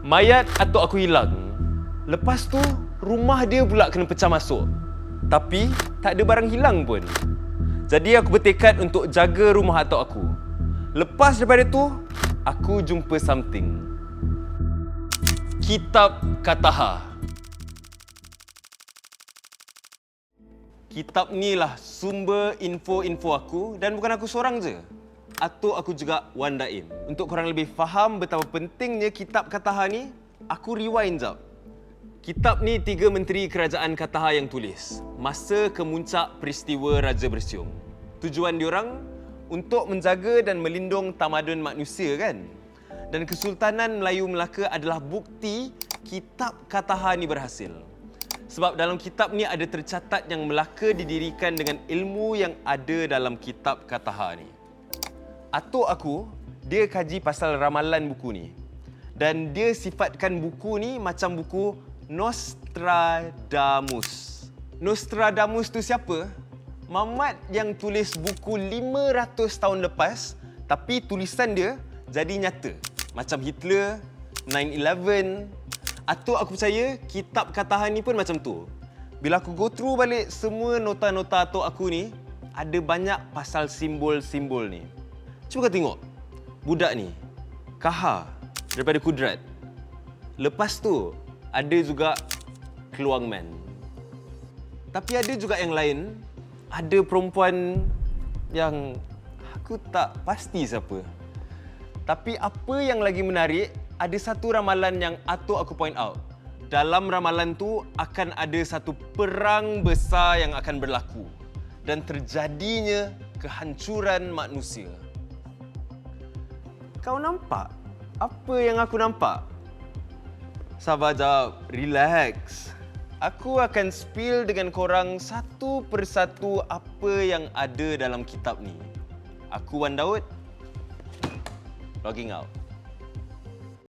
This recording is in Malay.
Mayat atuk aku hilang. Lepas tu, rumah dia pula kena pecah masuk. Tapi, tak ada barang hilang pun. Jadi aku bertekad untuk jaga rumah atuk aku. Lepas daripada tu, aku jumpa something. Kitab Kataha. Kitab ni lah sumber info-info aku dan bukan aku seorang je. Atuk aku juga Wan Daim. Untuk korang lebih faham betapa pentingnya Kitab Kataha ni, aku rewind jap. Kitab ni 3 menteri kerajaan Kataha yang tulis masa kemuncak peristiwa Raja Bersiung. Tujuan diorang untuk menjaga dan melindung tamadun manusia kan. Dan Kesultanan Melayu Melaka adalah bukti Kitab Kataha ni berhasil. Sebab dalam kitab ni ada tercatat yang Melaka didirikan dengan ilmu yang ada dalam Kitab Kataha ni. Atuk aku, dia kaji pasal ramalan buku ni. Dan dia sifatkan buku ni macam buku Nostradamus. Nostradamus tu siapa? Mamat yang tulis buku 500 tahun lepas, tapi tulisan dia jadi nyata. Macam Hitler, 9/11. Atuk aku percaya Kitab Kataha ni pun macam tu. Bila aku go through balik semua nota-nota atuk aku ni, ada banyak pasal simbol-simbol ni. Cuba kau tengok. Budak ni, Kaha daripada Kudrat. Lepas tu, ada juga Keluang Man. Tapi ada juga yang lain. Ada perempuan yang aku tak pasti siapa. Tapi apa yang lagi menarik, ada satu ramalan yang atuk aku point out. Dalam ramalan tu akan ada satu perang besar yang akan berlaku dan terjadinya kehancuran manusia. Kau nampak apa yang aku nampak? Sabar jap, relax. Aku akan spill dengan korang satu persatu apa yang ada dalam kitab ni. Aku Wan Daud, logging out.